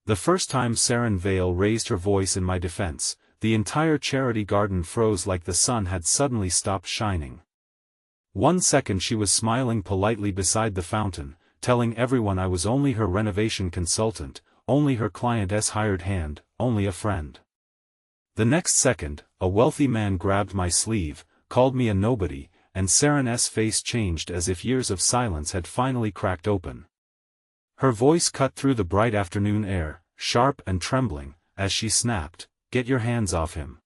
The first time Saren Vale raised her voice in my defense, the entire charity garden froze like the sun had suddenly stopped shining. 1 second she was smiling politely beside the fountain, telling everyone I was only her renovation consultant, only her client's hired hand, only a friend. The next second, a wealthy man grabbed my sleeve, called me a nobody, and Saren's face changed as if years of silence had finally cracked open. Her voice cut through the bright afternoon air, sharp and trembling, as she snapped, "Get your hands off him.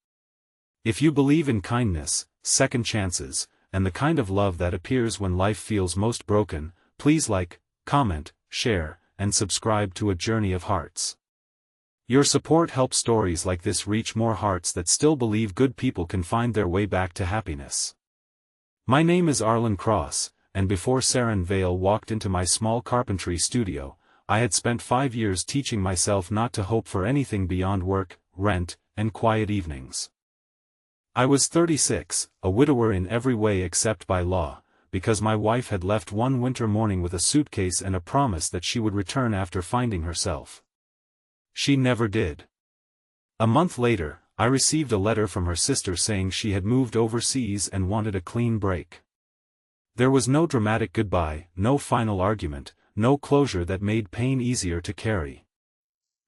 If you believe in kindness, second chances, and the kind of love that appears when life feels most broken, please like, comment, share, and subscribe to A Journey of Hearts. Your support helps stories like this reach more hearts that still believe good people can find their way back to happiness." My name is Arlen Cross, and before Saren Vale walked into my small carpentry studio, I had spent 5 years teaching myself not to hope for anything beyond work, rent, and quiet evenings. I was 36, a widower in every way except by law, because my wife had left one winter morning with a suitcase and a promise that she would return after finding herself. She never did. A month later, I received a letter from her sister saying she had moved overseas and wanted a clean break. There was no dramatic goodbye, no final argument, no closure that made pain easier to carry.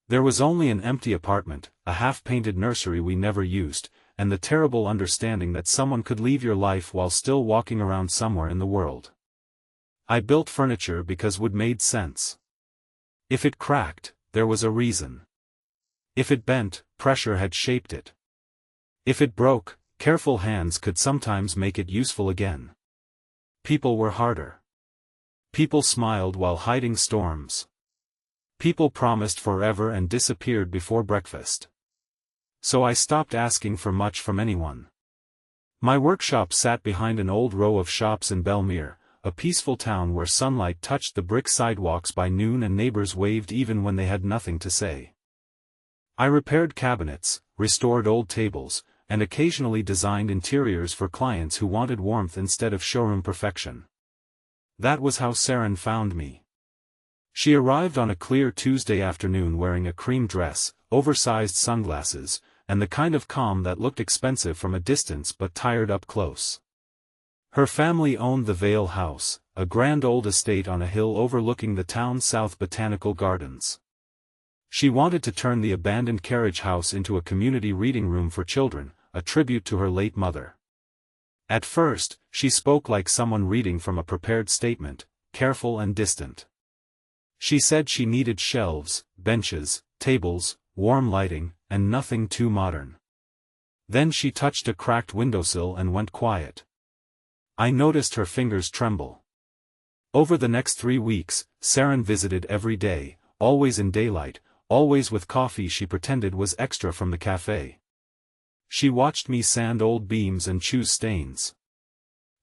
There was only an empty apartment, a half-painted nursery we never used, and the terrible understanding that someone could leave your life while still walking around somewhere in the world. I built furniture because wood made sense. If it cracked, there was a reason. If it bent, pressure had shaped it. If it broke, careful hands could sometimes make it useful again. People were harder. People smiled while hiding storms. People promised forever and disappeared before breakfast. So I stopped asking for much from anyone. My workshop sat behind an old row of shops in Belmere, a peaceful town where sunlight touched the brick sidewalks by noon and neighbors waved even when they had nothing to say. I repaired cabinets, restored old tables, and occasionally designed interiors for clients who wanted warmth instead of showroom perfection. That was how Saren found me. She arrived on a clear Tuesday afternoon wearing a cream dress, oversized sunglasses, and the kind of calm that looked expensive from a distance but tired up close. Her family owned the Vale House, a grand old estate on a hill overlooking the town's South Botanical Gardens. She wanted to turn the abandoned carriage house into a community reading room for children, a tribute to her late mother. At first, she spoke like someone reading from a prepared statement, careful and distant. She said she needed shelves, benches, tables, warm lighting, and nothing too modern. Then she touched a cracked windowsill and went quiet. I noticed her fingers tremble. Over the next 3 weeks, Saren visited every day, always in daylight, always with coffee she pretended was extra from the cafe. She watched me sand old beams and choose stains.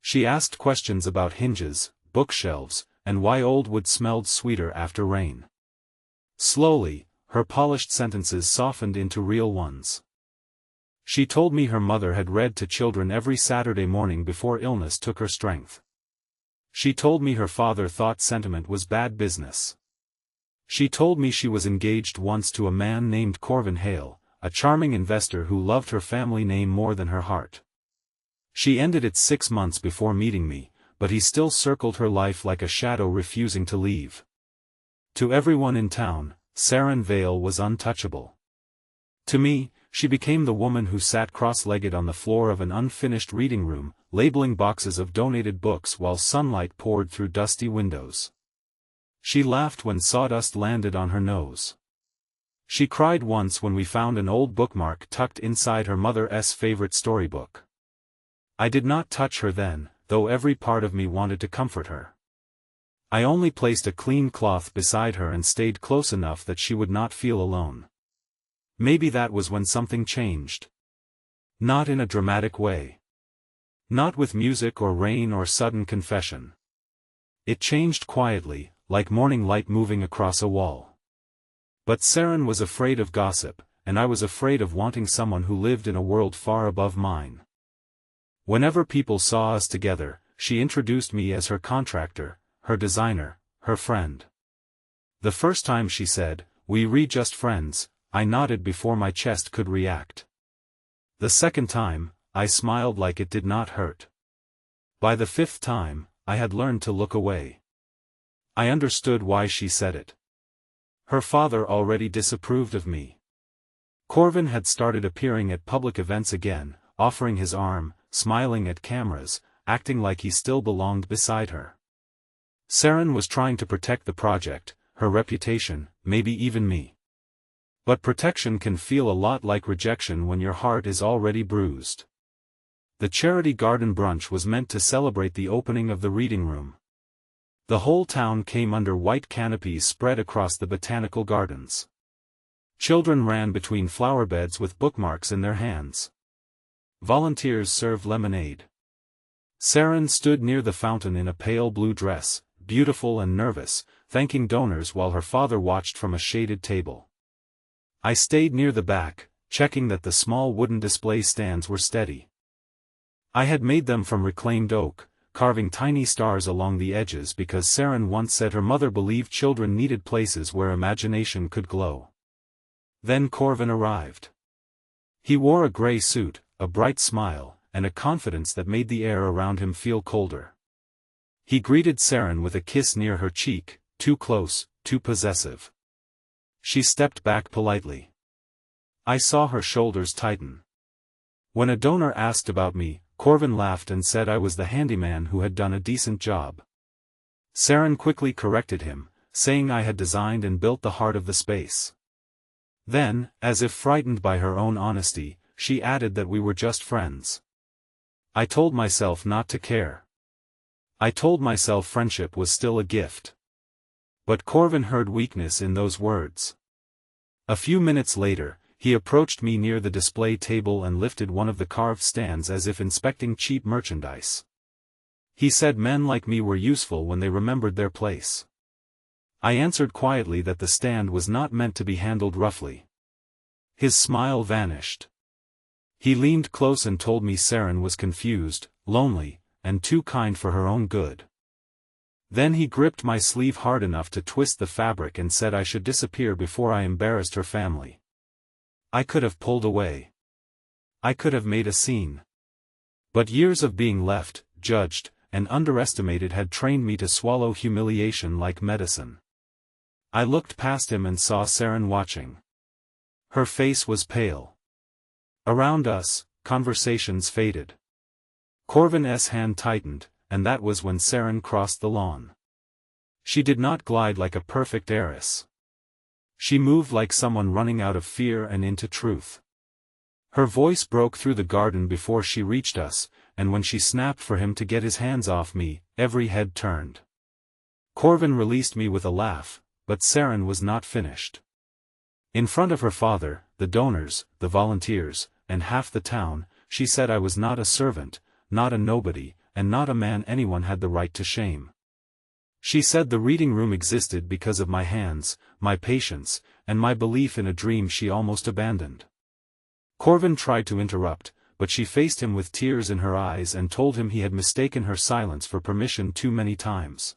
She asked questions about hinges, bookshelves, and why old wood smelled sweeter after rain. Slowly, her polished sentences softened into real ones. She told me her mother had read to children every Saturday morning before illness took her strength. She told me her father thought sentiment was bad business. She told me she was engaged once to a man named Corvin Hale, a charming investor who loved her family name more than her heart. She ended it 6 months before meeting me, but he still circled her life like a shadow refusing to leave. To everyone in town, Saren Vale was untouchable. To me, she became the woman who sat cross-legged on the floor of an unfinished reading room, labeling boxes of donated books while sunlight poured through dusty windows. She laughed when sawdust landed on her nose. She cried once when we found an old bookmark tucked inside her mother's favorite storybook. I did not touch her then, though every part of me wanted to comfort her. I only placed a clean cloth beside her and stayed close enough that she would not feel alone. Maybe that was when something changed. Not in a dramatic way. Not with music or rain or sudden confession. It changed quietly, like morning light moving across a wall. But Saren was afraid of gossip, and I was afraid of wanting someone who lived in a world far above mine. Whenever people saw us together, she introduced me as her contractor, her designer, her friend. The first time she said, "We just friends," I nodded before my chest could react. The second time, I smiled like it did not hurt. By the fifth time, I had learned to look away. I understood why she said it. Her father already disapproved of me. Corvin had started appearing at public events again, offering his arm, smiling at cameras, acting like he still belonged beside her. Saren was trying to protect the project, her reputation, maybe even me. But protection can feel a lot like rejection when your heart is already bruised. The charity garden brunch was meant to celebrate the opening of the reading room. The whole town came under white canopies spread across the botanical gardens. Children ran between flower beds with bookmarks in their hands. Volunteers served lemonade. Saren stood near the fountain in a pale blue dress, beautiful and nervous, thanking donors while her father watched from a shaded table. I stayed near the back, checking that the small wooden display stands were steady. I had made them from reclaimed oak, carving tiny stars along the edges because Saren once said her mother believed children needed places where imagination could glow. Then Corvin arrived. He wore a gray suit, a bright smile, and a confidence that made the air around him feel colder. He greeted Saren with a kiss near her cheek, too close, too possessive. She stepped back politely. I saw her shoulders tighten. When a donor asked about me, Corvin laughed and said I was the handyman who had done a decent job. Saren quickly corrected him, saying I had designed and built the heart of the space. Then, as if frightened by her own honesty, she added that we were just friends. I told myself not to care. I told myself friendship was still a gift. But Corvin heard weakness in those words. A few minutes later, he approached me near the display table and lifted one of the carved stands as if inspecting cheap merchandise. He said men like me were useful when they remembered their place. I answered quietly that the stand was not meant to be handled roughly. His smile vanished. He leaned close and told me Saren was confused, lonely, and too kind for her own good. Then he gripped my sleeve hard enough to twist the fabric and said I should disappear before I embarrassed her family. I could have pulled away. I could have made a scene. But years of being left, judged, and underestimated had trained me to swallow humiliation like medicine. I looked past him and saw Saren watching. Her face was pale. Around us, conversations faded. Corvin's hand tightened, and that was when Saren crossed the lawn. She did not glide like a perfect heiress. She moved like someone running out of fear and into truth. Her voice broke through the garden before she reached us, and when she snapped for him to get his hands off me, every head turned. Corvin released me with a laugh, but Saren was not finished. In front of her father, the donors, the volunteers, and half the town, she said I was not a servant, not a nobody, and not a man anyone had the right to shame. She said the reading room existed because of my hands, my patience, and my belief in a dream she almost abandoned. Corvin tried to interrupt, but she faced him with tears in her eyes and told him he had mistaken her silence for permission too many times.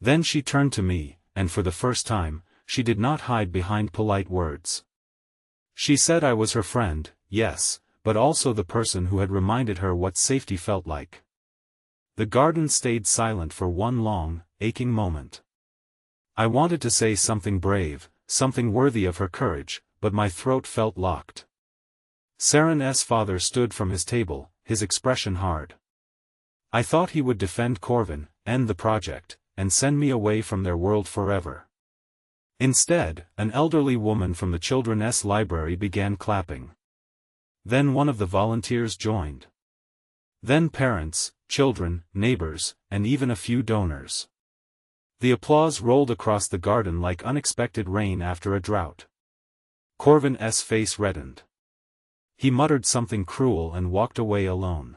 Then she turned to me, and for the first time, she did not hide behind polite words. She said I was her friend, yes, but also the person who had reminded her what safety felt like. The garden stayed silent for one long, aching moment. I wanted to say something brave, something worthy of her courage, but my throat felt locked. Saren's father stood from his table, his expression hard. I thought he would defend Corvin, end the project, and send me away from their world forever. Instead, an elderly woman from the children's library began clapping. Then one of the volunteers joined. Then parents, children, neighbors, and even a few donors. The applause rolled across the garden like unexpected rain after a drought. Corvin's face reddened. He muttered something cruel and walked away alone.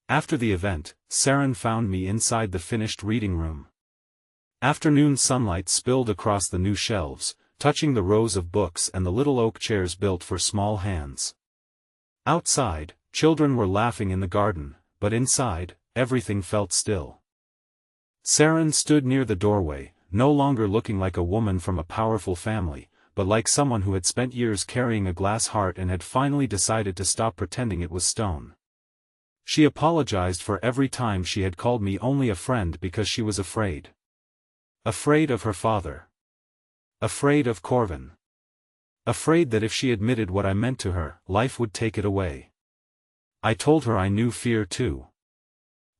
After the event, Saren found me inside the finished reading room. Afternoon sunlight spilled across the new shelves, touching the rows of books and the little oak chairs built for small hands. Outside, children were laughing in the garden, but inside, everything felt still. Saren stood near the doorway, no longer looking like a woman from a powerful family, but like someone who had spent years carrying a glass heart and had finally decided to stop pretending it was stone. She apologized for every time she had called me only a friend because she was afraid. Afraid of her father. Afraid of Corvin. Afraid that if she admitted what I meant to her, life would take it away. I told her I knew fear too.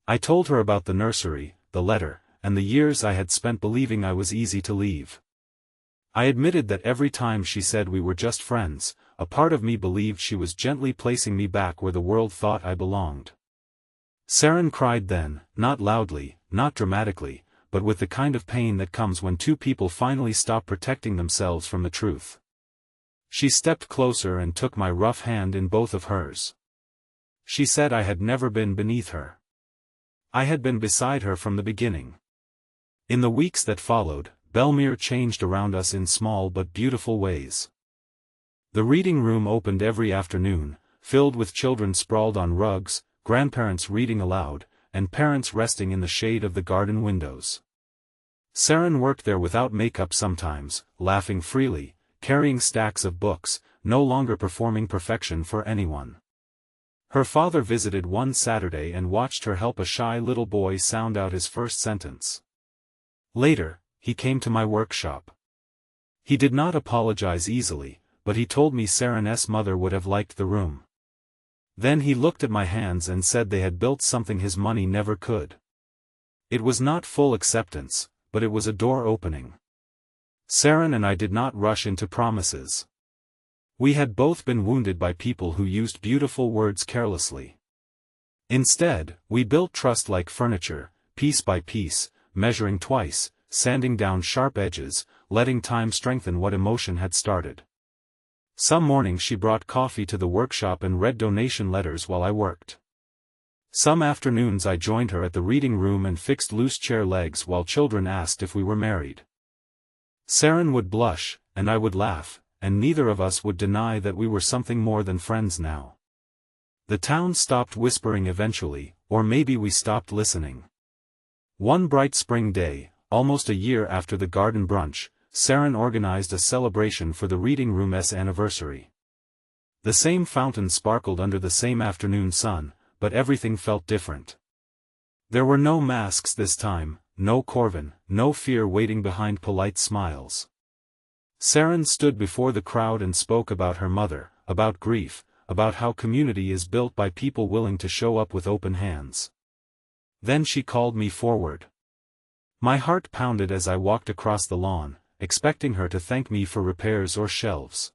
I told her about the nursery, the letter, and the years I had spent believing I was easy to leave. I admitted that every time she said we were just friends, a part of me believed she was gently placing me back where the world thought I belonged. Saren cried then, not loudly, not dramatically, but with the kind of pain that comes when two people finally stop protecting themselves from the truth. She stepped closer and took my rough hand in both of hers. She said I had never been beneath her. I had been beside her from the beginning. In the weeks that followed, Belmere changed around us in small but beautiful ways. The reading room opened every afternoon, filled with children sprawled on rugs, grandparents reading aloud, and parents resting in the shade of the garden windows. Saren worked there without makeup sometimes, laughing freely, carrying stacks of books, no longer performing perfection for anyone. Her father visited one Saturday and watched her help a shy little boy sound out his first sentence. Later, he came to my workshop. He did not apologize easily, but he told me Saren's mother would have liked the room. Then he looked at my hands and said they had built something his money never could. It was not full acceptance, but it was a door opening. Saren and I did not rush into promises. We had both been wounded by people who used beautiful words carelessly. Instead, we built trust like furniture, piece by piece, measuring twice, sanding down sharp edges, letting time strengthen what emotion had started. Some mornings she brought coffee to the workshop and read donation letters while I worked. Some afternoons I joined her at the reading room and fixed loose chair legs while children asked if we were married. Saren would blush, and I would laugh, and neither of us would deny that we were something more than friends now. The town stopped whispering eventually, or maybe we stopped listening. One bright spring day, almost a year after the garden brunch, Saren organized a celebration for the reading room's anniversary. The same fountain sparkled under the same afternoon sun, but everything felt different. There were no masks this time, no Corvin, no fear waiting behind polite smiles. Saren stood before the crowd and spoke about her mother, about grief, about how community is built by people willing to show up with open hands. Then she called me forward. My heart pounded as I walked across the lawn, expecting her to thank me for repairs or shelves.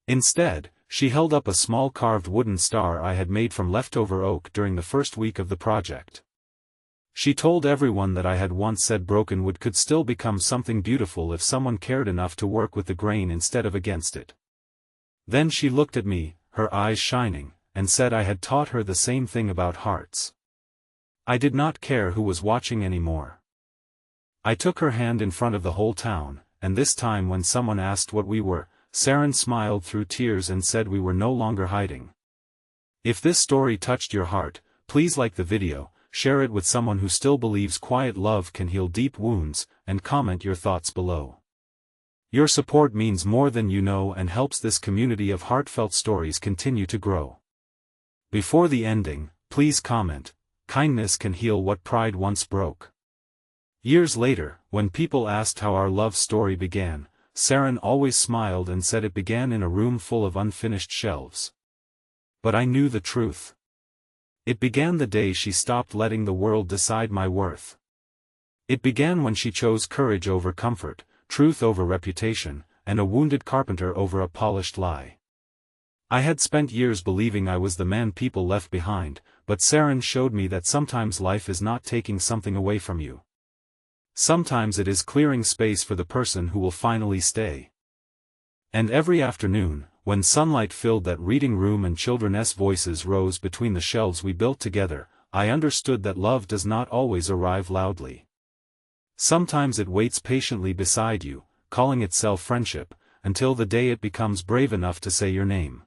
Instead, she held up a small carved wooden star I had made from leftover oak during the first week of the project. She told everyone that I had once said broken wood could still become something beautiful if someone cared enough to work with the grain instead of against it. Then she looked at me, her eyes shining, and said I had taught her the same thing about hearts. I did not care who was watching anymore. I took her hand in front of the whole town, and this time when someone asked what we were, Saren smiled through tears and said we were no longer hiding. If this story touched your heart, please like the video, share it with someone who still believes quiet love can heal deep wounds, and comment your thoughts below. Your support means more than you know and helps this community of heartfelt stories continue to grow. Before the ending, please comment, kindness can heal what pride once broke. Years later, when people asked how our love story began, Saren always smiled and said it began in a room full of unfinished shelves. But I knew the truth. It began the day she stopped letting the world decide my worth. It began when she chose courage over comfort, truth over reputation, and a wounded carpenter over a polished lie. I had spent years believing I was the man people left behind, but Saren showed me that sometimes life is not taking something away from you. Sometimes it is clearing space for the person who will finally stay. And every afternoon, when sunlight filled that reading room and children's voices rose between the shelves we built together, I understood that love does not always arrive loudly. Sometimes it waits patiently beside you, calling itself friendship, until the day it becomes brave enough to say your name.